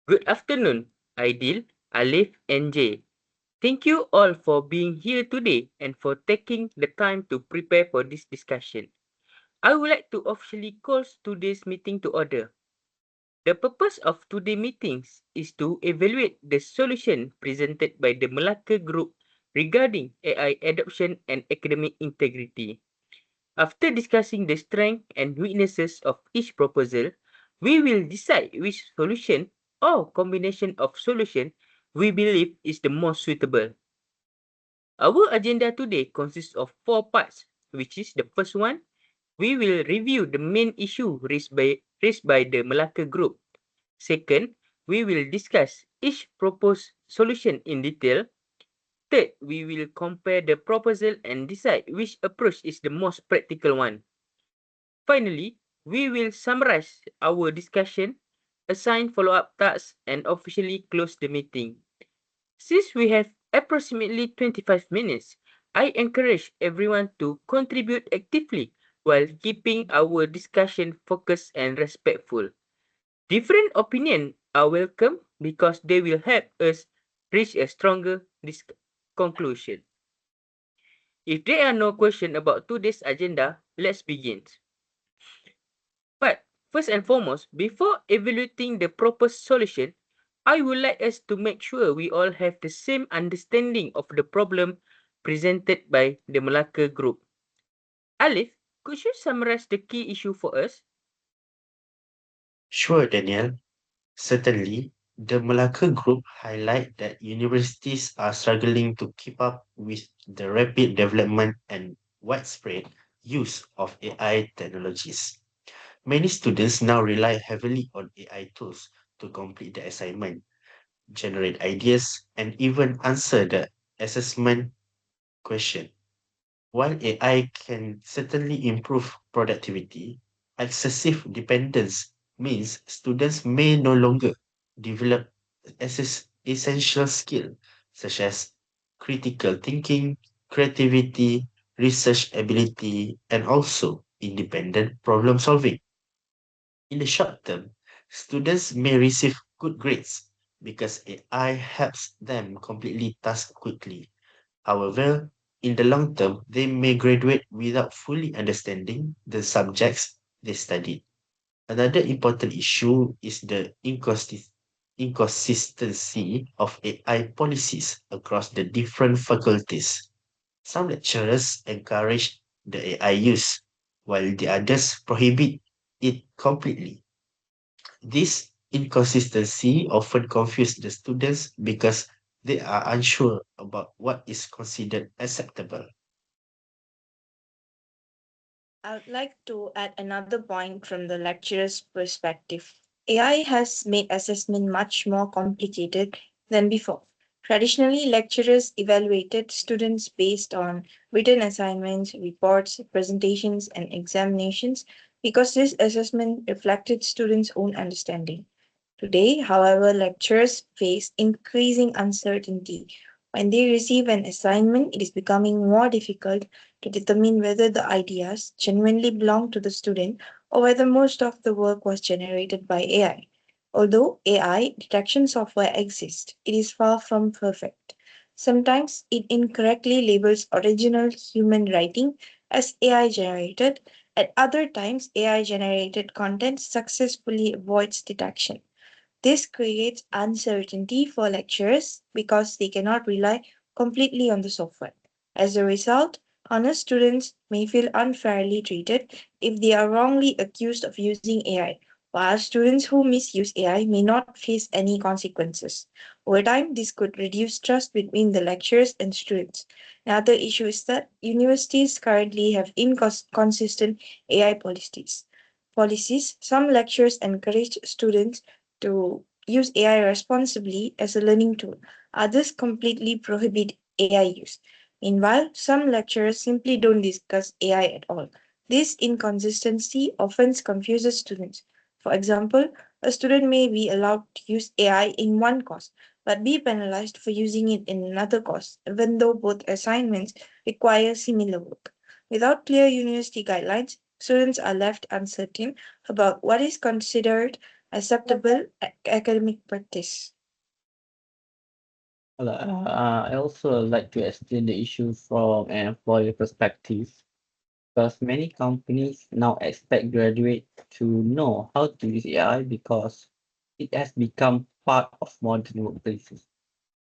Good afternoon, Aidil, Alif, and Jay. Thank you all for being here today and for taking the time to prepare for this discussion. I would like to officially call today's meeting to order. The purpose of today's meetings is to evaluate the solution presented by the Malacca Group regarding AI adoption and academic integrity. After discussing the strengths and weaknesses of each proposal, we will decide which solution or combination of solution we believe is the most suitable. Our agenda today consists of 4 parts, which is the first one, we will review the main issue raised by the Malacca Group. Second, we will discuss each proposed solution in detail. Third, we will compare the proposal and decide which approach is the most practical one. Finally, we will summarize our discussion, assign follow-up tasks, and officially close the meeting. Since we have approximately 25 minutes, I encourage everyone to contribute actively while keeping our discussion focused and respectful. Different opinions are welcome because they will help us reach a stronger conclusion. If there are no questions about today's agenda, let's begin. But first and foremost, before evaluating the proposed solution, I would like us to make sure we all have the same understanding of the problem presented by the Malacca Group. Alif, could you summarize the key issue for us? Sure, Daniel. Certainly, the Malacca Group highlight that universities are struggling to keep up with the rapid development and widespread use of AI technologies. Many students now rely heavily on AI tools to complete the assignment, generate ideas, and even answer the assessment question. While AI can certainly improve productivity, excessive dependence means students may no longer develop essential skills such as critical thinking, creativity, research ability, and also independent problem solving. In the short term, students may receive good grades because AI helps them completely tasks quickly. However, in the long term, they may graduate without fully understanding the subjects they studied. Another important issue is the inconsistency of AI policies across the different faculties. Some lecturers encourage the AI use, while the others prohibit it completely. This inconsistency often confuses the students because they are unsure about what is considered acceptable. I would like to add another point from the lecturer's perspective. AI has made assessment much more complicated than before. Traditionally, lecturers evaluated students based on written assignments, reports, presentations, and examinations because this assessment reflected students' own understanding. Today, however, lecturers face increasing uncertainty. When they receive an assignment, it is becoming more difficult to determine whether the ideas genuinely belong to the student or whether most of the work was generated by AI. Although AI detection software exists, it is far from perfect. Sometimes it incorrectly labels original human writing as AI generated. At other times, AI generated content successfully avoids detection. This creates uncertainty for lecturers because they cannot rely completely on the software. As a result, honest students may feel unfairly treated if they are wrongly accused of using AI, while students who misuse AI may not face any consequences. Over time, this could reduce trust between the lecturers and students. Another issue is that universities currently have inconsistent AI policies. Some lecturers encourage students to use AI responsibly as a learning tool. Others completely prohibit AI use. Meanwhile, some lecturers simply don't discuss AI at all. This inconsistency often confuses students. For example, a student may be allowed to use AI in one course but be penalized for using it in another course, even though both assignments require similar work. Without clear university guidelines, students are left uncertain about what is considered acceptable academic practice. Well, I also like to explain the issue from an employer perspective because many companies now expect graduates to know how to use AI because it has become part of modern workplaces.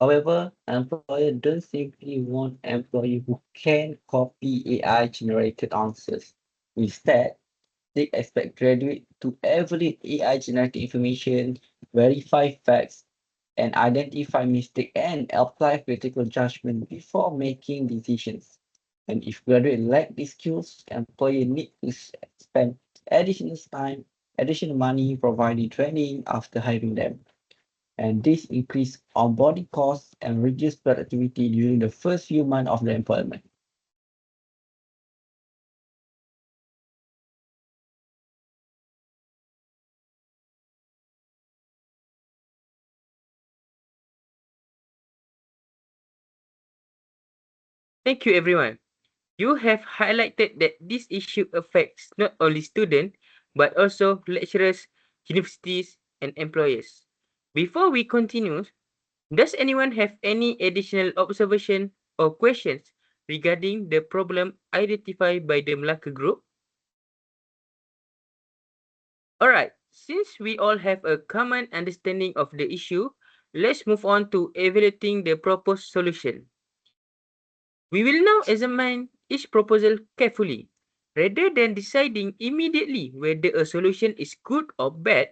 However, employer don't simply want employee who can copy AI generated answers. Instead, they expect graduates to evaluate AI generated information, verify facts, and identify mistakes and apply critical judgment before making decisions. And if graduates lack these skills, employer need to spend additional time, additional money providing training after hiring them. And this increase onboarding costs and reduce productivity during the first few months of the employment. Thank you, everyone. You have highlighted that this issue affects not only students, but also lecturers, universities, and employers. Before we continue, does anyone have any additional observation or questions regarding the problem identified by the Malacca group? Alright, since we all have a common understanding of the issue, let's move on to evaluating the proposed solution. We will now examine each proposal carefully. Rather than deciding immediately whether a solution is good or bad,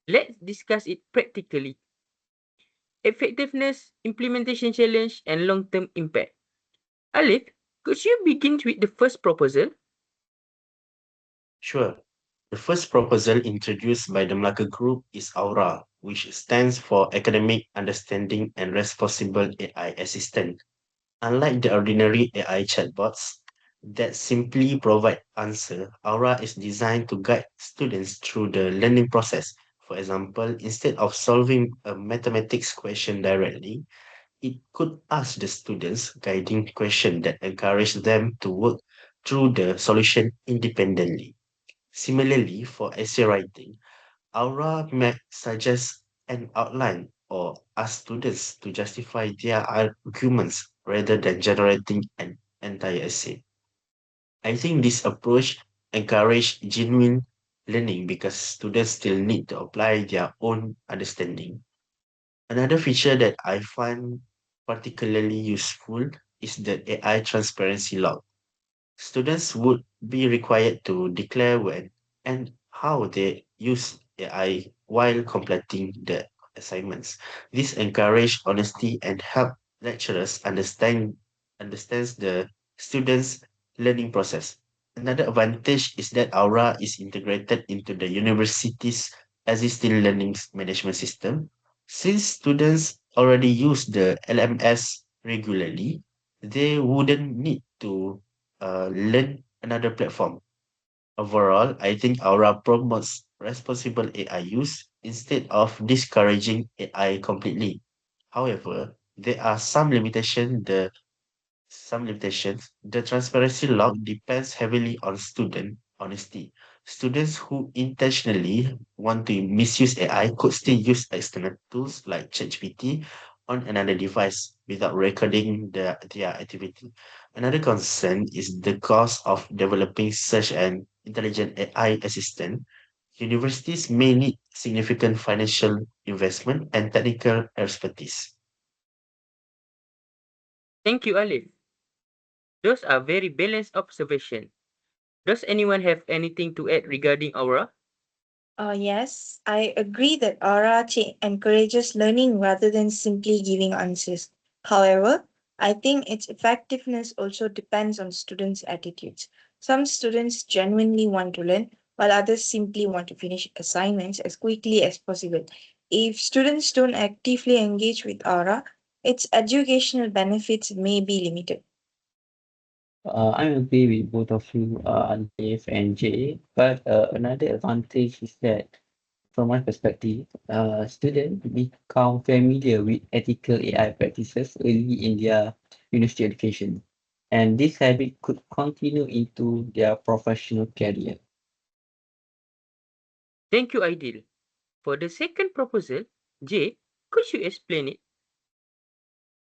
let's discuss it practically. Effectiveness, implementation challenge, and long-term impact. Alif, could you begin with the first proposal? Sure. The first proposal introduced by the Malacca Group is AURA, which stands for Academic Understanding and Responsible AI Assistant. Unlike the ordinary AI chatbots that simply provide answer, Aura is designed to guide students through the learning process. For example, instead of solving a mathematics question directly, it could ask the students guiding question that encourage them to work through the solution independently. Similarly, for essay writing, Aura may suggest an outline or ask students to justify their arguments rather than generating an entire essay. I think this approach encourages genuine learning because students still need to apply their own understanding. Another feature that I find particularly useful is the AI transparency log. Students would be required to declare when and how they use AI while completing the assignments. This encourage honesty and help lecturers understands the students' learning process. Another advantage is that Aura is integrated into the university's existing learning management system. Since students already use the LMS regularly, they wouldn't need to learn another platform. Overall, I think Aura promotes responsible AI use instead of discouraging AI completely. However, there are some limitations. The transparency log depends heavily on student honesty. Students who intentionally want to misuse AI could still use external tools like ChatGPT on another device without recording their activity. Another concern is the cost of developing such an intelligent AI assistant. Universities may need significant financial investment and technical expertise. Thank you, Alif. Those are very balanced observations. Does anyone have anything to add regarding Aura? Yes, I agree that encourages learning rather than simply giving answers. However, I think its effectiveness also depends on students' attitudes. Some students genuinely want to learn, while others simply want to finish assignments as quickly as possible. If students don't actively engage with Aura, its educational benefits may be limited. I agree with both of you, Alif and Jay, but another advantage is that from my perspective, students become familiar with ethical AI practices early in their university education, and this habit could continue into their professional career. Thank you, Aidil. For the second proposal, Jay, could you explain it?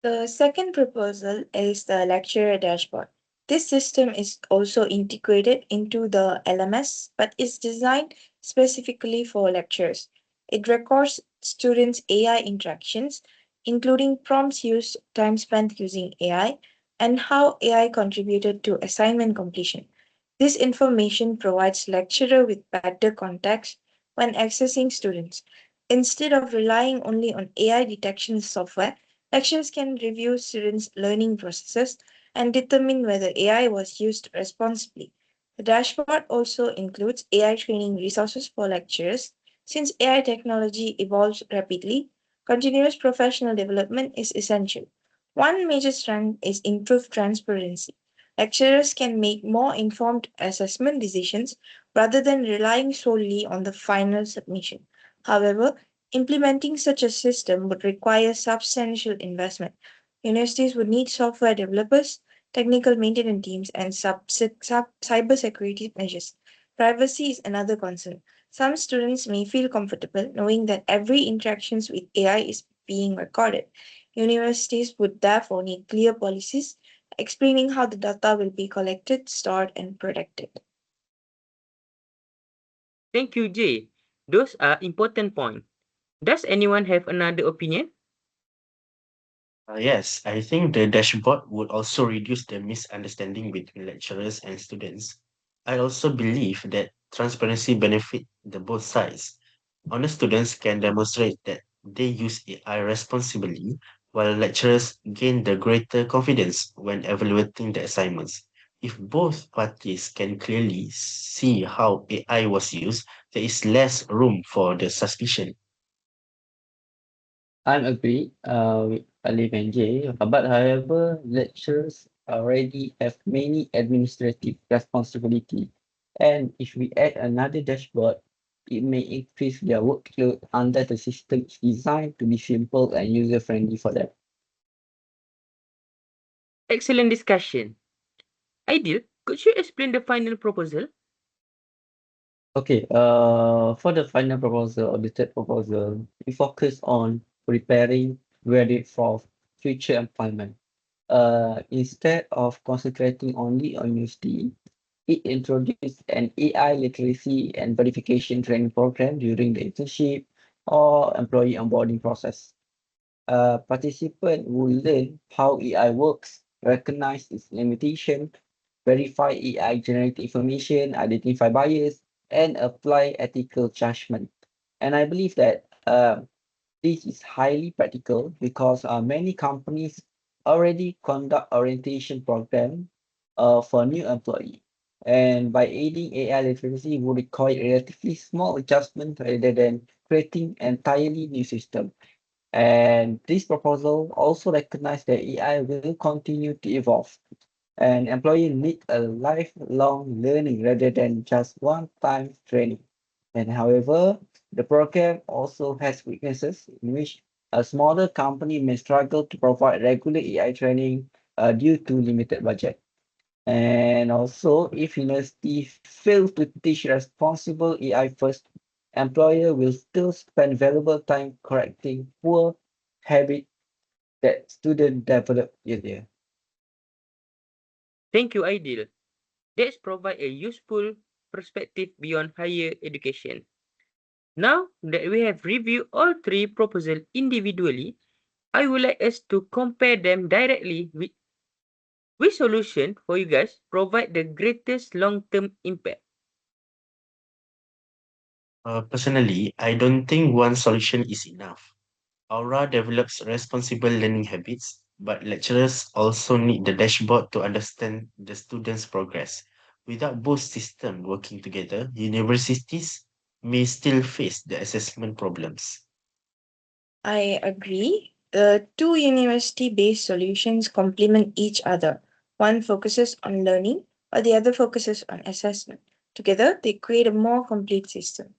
The second proposal is the lecturer dashboard. This system is also integrated into the LMS but is designed specifically for lecturers. It records students' AI interactions, including prompts used, time spent using AI, and how AI contributed to assignment completion. This information provides lecturer with better context when accessing students. Instead of relying only on AI detection software, lecturers can review students' learning processes and determine whether AI was used responsibly. The dashboard also includes AI training resources for lecturers. Since AI technology evolves rapidly, continuous professional development is essential. One major strength is improved transparency. Lecturers can make more informed assessment decisions rather than relying solely on the final submission. However, implementing such a system would require substantial investment. Universities would need software developers, technical maintenance teams, and cybersecurity measures. Privacy is another concern. Some students may feel comfortable knowing that every interaction with AI is being recorded. Universities would therefore need clear policies explaining how the data will be collected, stored, and protected. Thank you, Jay. Those are important points. Does anyone have another opinion? Yes, I think the dashboard would also reduce the misunderstanding between lecturers and students. I also believe that transparency benefit the both sides. Honest students can demonstrate that they use AI responsibly, while lecturers gain the greater confidence when evaluating the assignments. If both parties can clearly see how AI was used, there is less room for the suspicion. I'm agree with Alif and Jay, but however, lecturers already have many administrative responsibility, and if we add another dashboard, it may increase their workload under the system is designed to be simple and user-friendly for them. Excellent discussion. Ideal, could you explain the final proposal? Okay, for the final proposal or the third proposal, we focus on preparing ready for future employment. Instead of concentrating only on university, it introduced an AI literacy and verification training program during the internship or employee onboarding process. Participant will learn how AI works, recognize its limitation, verify AI generated information, identify bias, and apply ethical judgment. And I believe that this is highly practical because many companies already conduct orientation program for new employee. And by aiding AI literacy will require relatively small adjustment rather than creating entirely new system. And this proposal also recognizes that AI will continue to evolve and employees need a lifelong learning rather than just one-time training. And however, the program also has weaknesses in which a smaller company may struggle to provide regular AI training due to limited budget. And also, if university fail to teach responsible AI first, employer will still spend valuable time correcting poor habit that student develop earlier. Thank you, Ideal. That's provide a useful perspective beyond higher education. Now that we have reviewed all three proposals individually, I would like us to compare them directly with which solution for you guys provide the greatest long-term impact. Personally, I don't think one solution is enough. Aura develops responsible learning habits, but lecturers also need the dashboard to understand the students' progress. Without both systems working together, universities may still face the assessment problems. I agree. The two university based solutions complement each other. One focuses on learning, while the other focuses on assessment. Together, they create a more complete system.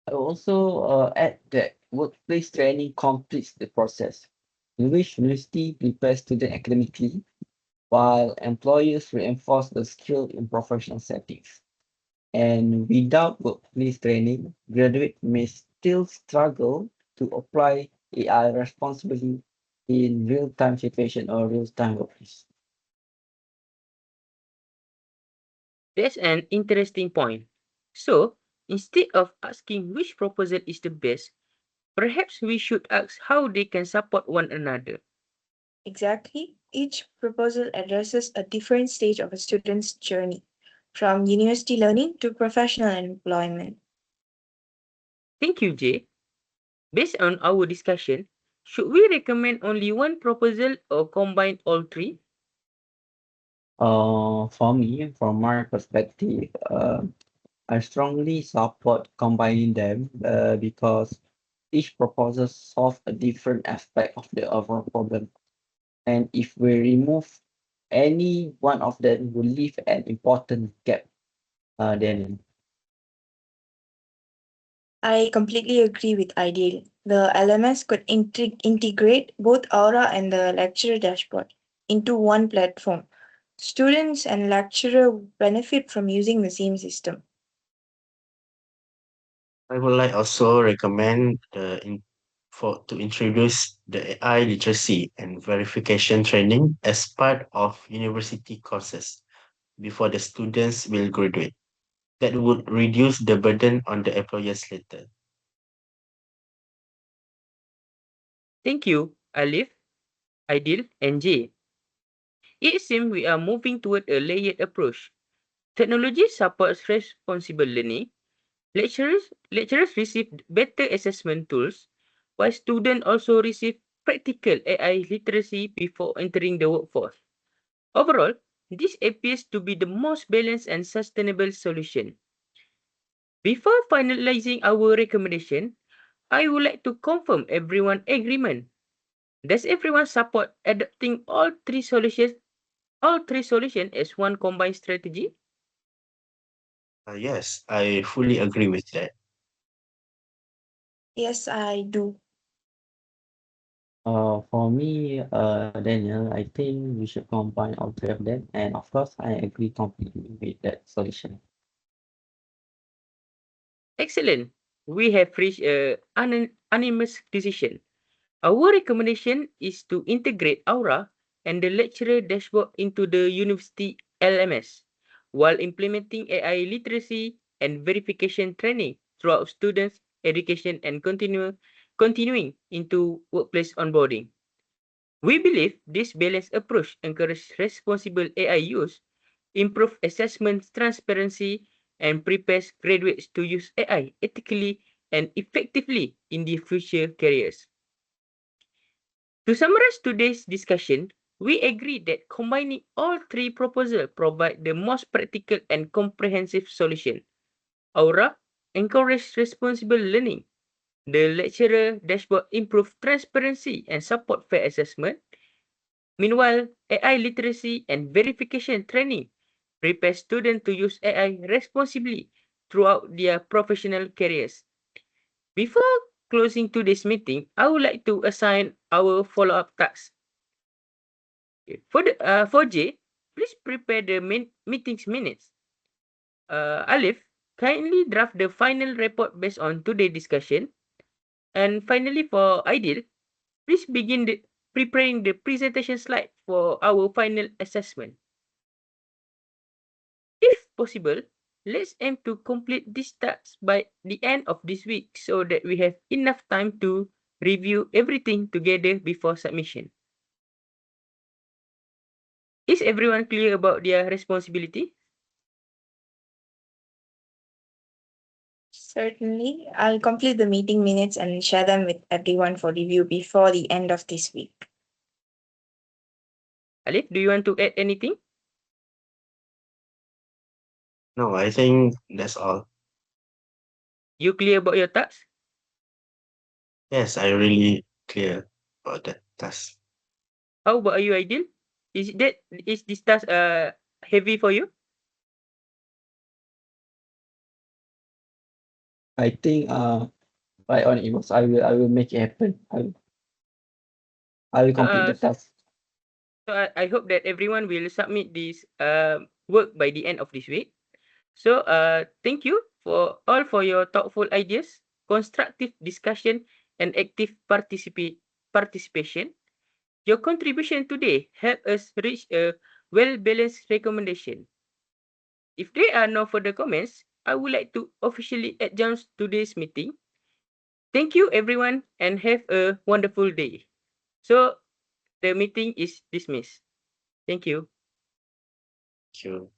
I also add that workplace training completes the process, in which university prepares students academically, while employers reinforce the skill in professional settings. And without workplace training, graduates may still struggle to apply AI responsibly in real-time situation or real-time workplace. That's an interesting point. So, instead of asking which proposal is the best, perhaps we should ask how they can support one another. Exactly. Each proposal addresses a different stage of a student's journey, from university learning to professional employment. Thank you, Jay. Based on our discussion, should we recommend only one proposal or combine all three? For me, from my perspective, I strongly support combining them because each proposal solves a different aspect of the overall problem. And if we remove any one of them, we leave an important gap. Then I completely agree with IDEAL. The LMS could integrate both Aura and the lecturer dashboard into one platform. Students and lecturer benefit from using the same system. I would like also recommend to introduce the AI literacy and verification training as part of university courses before the students will graduate. That would reduce the burden on the employers later. Thank you, Alif, Aidil, and Jay. It seems we are moving toward a layered approach. Technology supports responsible learning. Lecturers receive better assessment tools, while students also receive practical AI literacy before entering the workforce. Overall, this appears to be the most balanced and sustainable solution. Before finalizing our recommendation, I would like to confirm everyone's agreement. Does everyone support adopting all three solutions as one combined strategy? Yes, I fully agree with that. Yes, I do. for me, Daniel, I think we should combine all three of them. And of course, I agree completely with that solution. Excellent. We have reached a unanimous decision. Our recommendation is to integrate Aura and the lecturer dashboard into the university LMS while implementing AI literacy and verification training throughout students' education and continuing into workplace onboarding. We believe this balanced approach encourages responsible AI use, improve assessment transparency, and prepares graduates to use AI ethically and effectively in their future careers. To summarize today's discussion, we agree that combining all three proposals provide the most practical and comprehensive solution. Aura encourages responsible learning. The lecturer dashboard improves transparency and support fair assessment. Meanwhile, AI literacy and verification training prepare students to use AI responsibly throughout their professional careers. Before closing today's meeting, I would like to assign our follow-up tasks. For J, please prepare the meeting's minutes. Alif, kindly draft the final report based on today's discussion. And finally, for Aidil, please begin preparing the presentation slide for our final assessment. If possible, let's aim to complete these tasks by the end of this week so that we have enough time to review everything together before submission. Is everyone clear about their responsibility? Certainly. I'll complete the meeting minutes and share them with everyone for review before the end of this week. Alif, do you want to add anything? No, I think that's all. You clear about your tasks? Yes, I really clear about that task. How about you, Aidil? Is this task heavy for you? I think right on it was I will make it happen. I will So, complete the task. I hope that everyone will submit this work by the end of this week. So, thank you for all for your thoughtful ideas, constructive discussion, and active participation. Your contribution today helped us reach a well-balanced recommendation. If there are no further comments, I would like to officially adjourn today's meeting. Thank you, everyone, and have a wonderful day. So, the meeting is dismissed. Thank you. Thank you.